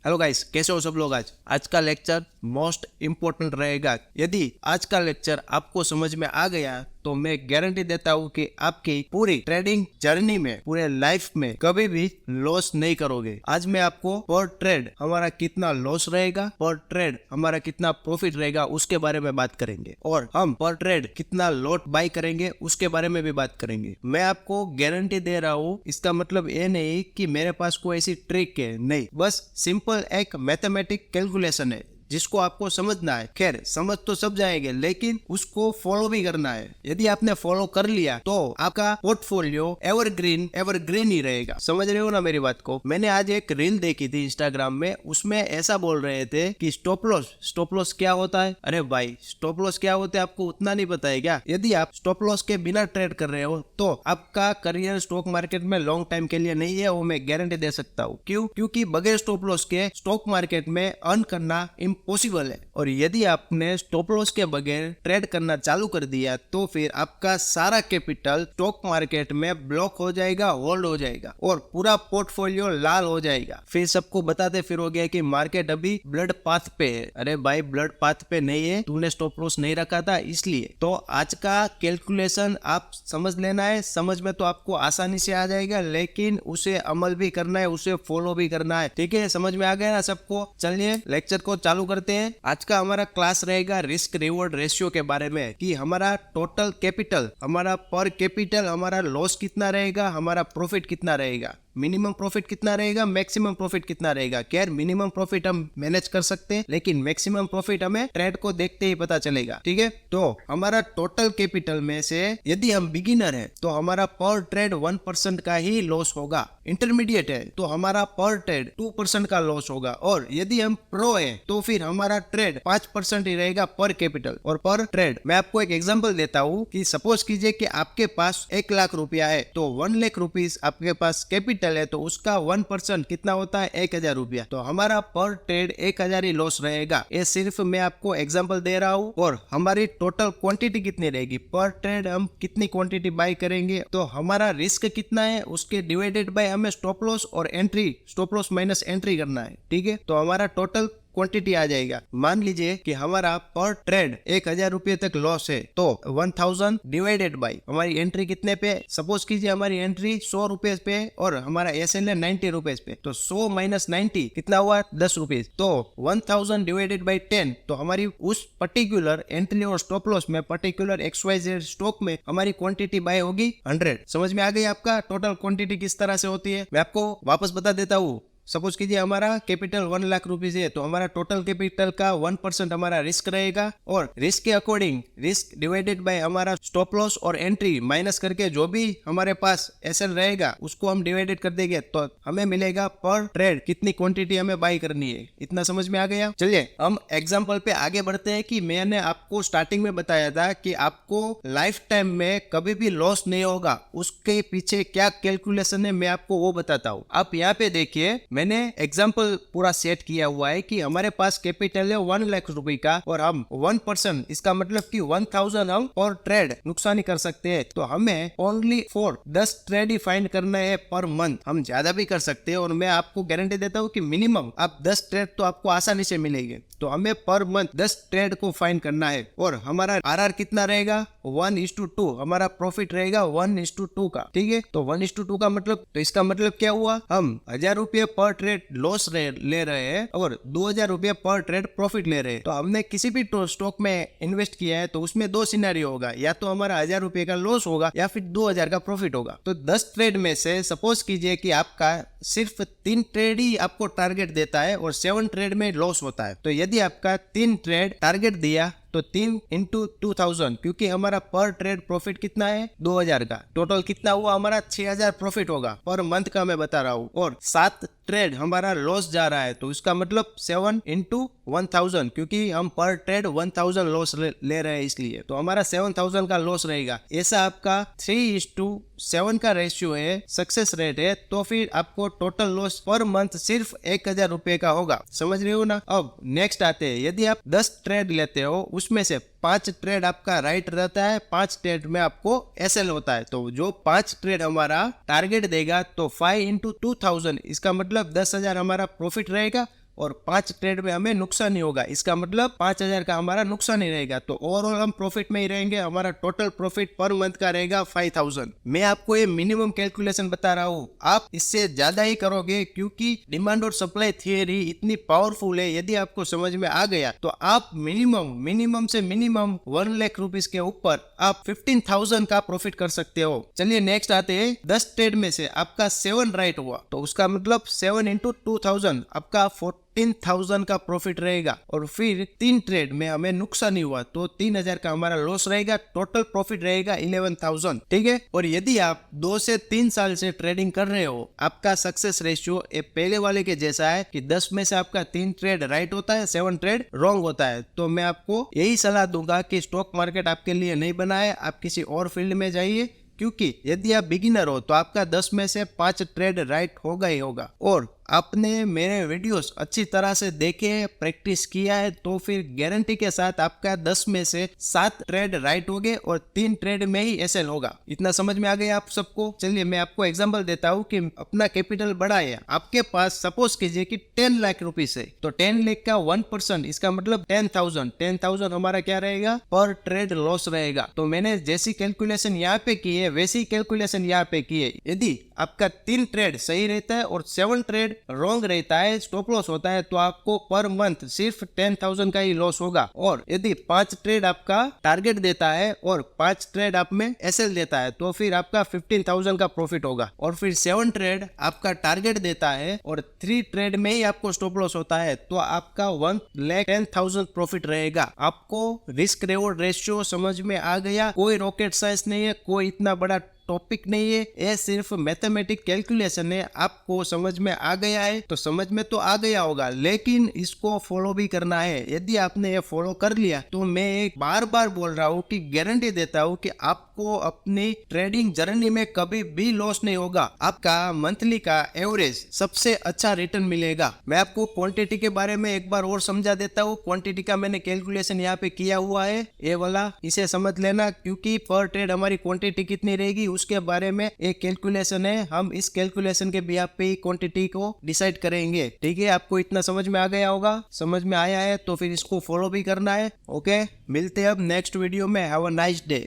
Hello guys, कैसे हो सब लोग। आज का लेक्चर मोस्ट इम्पोर्टेंट रहेगा। यदि आज का लेक्चर आपको समझ में आ गया तो मैं गारंटी देता हूँ कि आपकी पूरी ट्रेडिंग जर्नी में, पूरे लाइफ में कभी भी लॉस नहीं करोगे। आज मैं आपको पर ट्रेड हमारा कितना लॉस रहेगा, पर ट्रेड हमारा कितना प्रॉफिट रहेगा उसके बारे में बात करेंगे, और हम पर ट्रेड कितना लॉट बाय करेंगे उसके बारे में भी बात करेंगे। मैं आपको गारंटी दे रहा हूँ, इसका मतलब ये नहीं कि मेरे पास कोई ऐसी ट्रिक है, नहीं, बस सिंपल एक मैथमेटिक कैलकुलेशन है जिसको आपको समझना है। खैर, समझ तो सब जाएंगे लेकिन उसको फॉलो भी करना है। यदि आपने फॉलो कर लिया तो आपका पोर्टफोलियो एवरग्रीन ही रहेगा। समझ रहे हो ना मेरी बात को। मैंने आज एक रील देखी थी इंस्टाग्राम में, उसमें ऐसा बोल रहे थे कि स्टॉप लॉस क्या होता है। अरे भाई, स्टॉप लॉस क्या होता है आपको उतना नहीं पता है क्या? यदि आप स्टॉप लॉस के बिना ट्रेड कर रहे हो तो आपका करियर स्टॉक मार्केट में लॉन्ग टाइम के लिए नहीं है, वो मैं गारंटी दे सकता हूँ। क्यों? क्योंकि बगैर स्टॉप लॉस के स्टॉक मार्केट में अर्न करना पॉसिबल है। और यदि आपने स्टॉप लॉस के बगैर ट्रेड करना चालू कर दिया तो फिर आपका सारा कैपिटल स्टॉक मार्केट में ब्लॉक हो जाएगा, होल्ड हो जाएगा और पूरा पोर्टफोलियो लाल हो जाएगा। फिर सबको बताते फिरोगे कि मार्केट अभी ब्लड पाथ पे है। अरे भाई, ब्लड पाथ पे नहीं है, तूने स्टॉप लॉस नहीं रखा था इसलिए। तो आज का कैलकुलेशन आप समझ लेना है। समझ में तो आपको आसानी से आ जाएगा लेकिन उसे अमल भी करना है, उसे फॉलो भी करना है। ठीक है, समझ में आ गया ना सबको? चलिए लेक्चर को चालू करते हैं। आज का हमारा क्लास रहेगा रिस्क रिवॉर्ड रेशियो के बारे में, कि हमारा टोटल कैपिटल, हमारा पर कैपिटल, हमारा लॉस कितना रहेगा, हमारा प्रॉफिट कितना रहेगा, मिनिमम प्रॉफिट कितना रहेगा, मैक्सिमम प्रॉफिट कितना रहेगा। खैर, मिनिमम प्रॉफिट हम मैनेज कर सकते हैं लेकिन मैक्सिमम प्रॉफिट हमें ट्रेड को देखते ही पता चलेगा। ठीक है, तो हमारा टोटल कैपिटल में से यदि हम बिगिनर हैं तो हमारा पर ट्रेड 1% का ही लॉस होगा। इंटरमीडिएट है तो हमारा पर ट्रेड 2% का लॉस होगा, और यदि हम प्रो है तो फिर हमारा ट्रेड 5% ही रहेगा पर कैपिटल और पर ट्रेड। मैं आपको एक एग्जांपल देता हूँ कि सपोज कीजिए कि आपके पास 1 लाख रुपया है तो 1 लाख रुपीज आपके पास कैपिटल है, तो उसका 1% कितना होता है? 1000 रुपया। तो हमारा पर ट्रेड 1000 ही लॉस रहेगा। ये सिर्फ मैं आपको एग्जांपल दे रहा हूँ। और हमारी टोटल क्वांटिटी कितनी रहेगी, पर ट्रेड हम कितनी क्वांटिटी बाय करेंगे, तो हमारा रिस्क कितना है उसके डिवाइडेड बाय हमें स्टॉप लॉस और entry, stop loss minus entry करना है। ठीक है, तो हमारा टोटल क्वांटिटी आ जाएगा। मान लीजिए कि हमारा पर ट्रेड 1000 रुपये तक लॉस है तो 1000 डिवाइडेड बाय हमारी एंट्री कितने पे? सपोज कीजिए हमारी एंट्री 100 रुपए पे और हमारा एसएल है 90 रुपए पे, तो 100 माइनस 90 कितना हुआ? 10 रुपए। तो 1000 डिवाइडेड बाय 10, तो हमारी उस पर्टिकुलर एंट्री और स्टॉप लॉस में पर्टिकुलर XYZ स्टॉक में हमारी क्वांटिटी बाय होगी 100। समझ में आ गई आपका टोटल क्वांटिटी किस तरह से होती है? मैं आपको वापस बता देता हूँ। सपोज कीजिए हमारा कैपिटल 1 लाख रुपीज है तो हमारा टोटल कैपिटल का 1% हमारा रिस्क रहेगा, और रिस्क के अकॉर्डिंग रिस्क डिवाइडेड बाय हमारा स्टॉप लॉस और एंट्री माइनस करके जो भी हमारे पास एसएल रहेगा उसको हम डिवाइडेड कर देंगे, तो हमें मिलेगा पर ट्रेड कितनी क्वांटिटी हमें बाय करनी है। इतना समझ में आ गया? चलिए हम एग्जाम्पल पे आगे बढ़ते हैं। कि मैंने आपको स्टार्टिंग में बताया था कि आपको लाइफ टाइम में कभी भी लॉस नहीं होगा, उसके पीछे क्या कैलकुलेशन है मैं आपको वो बताता हूँ। आप यहाँ पे देखिए, मैंने एग्जाम्पल पूरा सेट किया हुआ है कि हमारे पास कैपिटल है 1 लाख रुपए का और हम 1%, इसका मतलब कि 1000 हम पर ट्रेड नुकसानी कर सकते हैं। तो हमें only for 10 trade he find करना है पर मंथ। हम ज्यादा भी कर सकते हैं और मैं आपको गारंटी देता हूँ कि मिनिमम आप 10 ट्रेड तो आपको आसानी से मिलेंगे। तो हमें पर मंथ 10 ट्रेड को फाइंड करना है, और हमारा आरआर कितना रहेगा? 1:2। हमारा प्रॉफिट रहेगा 1:2 का। ठीक है, तो 1:2 का मतलब, तो इसका मतलब क्या हुआ? हम 1000 रुपये पर ट्रेड लॉस ले रहे हैं और 2000 रुपये पर ट्रेड प्रॉफिट ले रहे हैं। तो हमने किसी भी स्टॉक में इन्वेस्ट किया है तो उसमें 2 सिनेरियो होगा, या तो हमारा 1000 रुपये का लॉस होगा या फिर 2000 का प्रॉफिट होगा। तो 10 ट्रेड में से सपोज कीजिए कि आपका सिर्फ 3 ट्रेड ही आपको टारगेट देता है और 7 ट्रेड में लॉस होता है। तो यदि आपका 3 ट्रेड टारगेट दिया तो 3 × 2000, क्योंकि हमारा पर ट्रेड प्रॉफिट कितना है? 2000 का। टोटल कितना हुआ? हमारा 6000 प्रॉफिट होगा पर मंथ का, मैं बता रहा हूँ। और 7 ट्रेड हमारा लॉस जा रहा है तो इसका मतलब 7 × 1000, क्योंकि हम पर ट्रेड 1000 लॉस ले रहे हैं इसलिए, तो हमारा 7000 का लॉस रहेगा। ऐसा आपका 3:7 का रेशियो है, सक्सेस रेट है, तो फिर आपको टोटल लॉस पर मंथ सिर्फ 1000 रुपए का होगा। समझ रहे हो ना? अब नेक्स्ट आते हैं, यदि आप 10 ट्रेड लेते हो उसमें से 5 ट्रेड आपका राइट रहता है, 5 ट्रेड में आपको एसएल होता है, तो जो 5 ट्रेड हमारा टारगेट देगा तो 5 × 2000, इसका मतलब 10,000 हमारा प्रॉफिट रहेगा और 5 ट्रेड में हमें नुकसान ही होगा, इसका मतलब 5,000 का हमारा नुकसान ही रहेगा। तो ओवरऑल हम प्रॉफिट में ही रहेंगे, हमारा टोटल प्रॉफिट पर मंथ का रहेगा 5,000। मैं आपको ये मिनिमम कैलकुलेशन बता रहा हूँ, आप इससे ज्यादा ही करोगे क्योंकि डिमांड और सप्लाई थियरी इतनी पावरफुल है। यदि आपको समझ में आ गया तो आप मिनिमम से मिनिमम 1 लाख रुपीस के ऊपर आप 15,000 का प्रॉफिट कर सकते हो। चलिए नेक्स्ट आते हैं, 10 ट्रेड में से आपका 7 राइट हुआ तो उसका मतलब 7 इंटू 2,000 आपका 14,000 का प्रॉफिट रहेगा। और फिर 3 ट्रेड में हमें नुकसान ही हुआ तो 3,000 का हमारा लॉस रहेगा, टोटल प्रॉफिट रहेगा 11,000। ठीक है। और यदि आप 2 से 3 साल से ट्रेडिंग कर रहे हो, आपका सक्सेस रेशियो पहले वाले के जैसा है कि 10 में से आपका 3 ट्रेड राइट होता है, 7 ट्रेड रॉन्ग होता है। तो मैं आपको यही सलाह दूंगा कि स्टॉक मार्केट आपके लिए नहीं बना है, आप किसी और फील्ड में जाइए, क्योंकि यदि आप बिगिनर हो तो आपका 10 में से 5 ट्रेड राइट होगा ही होगा। और आपने मेरे वीडियोस अच्छी तरह से देखे, प्रैक्टिस किया है तो फिर गारंटी के साथ आपका 10 में से 7 ट्रेड राइट हो गए और 3 ट्रेड में ही एसएल होगा। इतना समझ में आ गया आप सबको। चलिए मैं आपको एग्जांपल देता हूँ कि अपना कैपिटल बड़ा है, आपके पास सपोज कीजिए कि 10 लाख रुपीस है, तो 10 लाख का 1% इसका मतलब 10,000 हमारा क्या रहेगा, पर ट्रेड लॉस रहेगा। तो मैंने जैसी कैलकुलेशन यहाँ पे की है वैसी कैलकुलेशन यहाँ पे की है। यदि आपका 3 ट्रेड सही रहता है और 7 ट्रेड रॉन्ग रहता है, स्टॉप लॉस होता है, तो आपको पर मंथ सिर्फ 10,000 का ही लॉस होगा। और यदि 5 ट्रेड आपका टारगेट देता है और 5 ट्रेड आप में एसएल देता है तो फिर आपका 15,000 का प्रॉफिट होगा। और फिर 7 ट्रेड आपका टारगेट देता है और 3 ट्रेड में ही आपको स्टॉप लॉस होता है तो आपका 1,10,000 प्रॉफिट रहेगा। आपको रिस्क रिवॉर्ड रेशियो समझ में आ गया। कोई रॉकेट साइंस नहीं है, कोई इतना बड़ा टॉपिक नहीं है, ये सिर्फ मैथमेटिक कैलकुलेशन है। आपको समझ में आ गया है तो समझ में तो आ गया होगा, लेकिन इसको फॉलो भी करना है। यदि आपने ये फॉलो कर लिया तो मैं एक बार बोल रहा हूँ कि गारंटी देता हूँ कि आपको अपनी ट्रेडिंग जर्नी में कभी भी लॉस नहीं होगा। आपका मंथली का एवरेज सबसे अच्छा रिटर्न मिलेगा। मैं आपको क्वांटिटी के बारे में एक बार और समझा देता हूँ। क्वांटिटी का मैंने कैलकुलेशन यहाँ पे किया हुआ है, ये वाला, इसे समझ लेना, क्योंकि पर ट्रेड हमारी क्वांटिटी कितनी रहेगी उसके बारे में एक कैलकुलेशन है। हम इस कैलकुलेशन के बिहाफ पे ही क्वांटिटी को डिसाइड करेंगे। ठीक है, आपको इतना समझ में आ गया होगा। समझ में आया है तो फिर इसको फॉलो भी करना है। ओके, मिलते हैं अब नेक्स्ट वीडियो में। Have a nice day.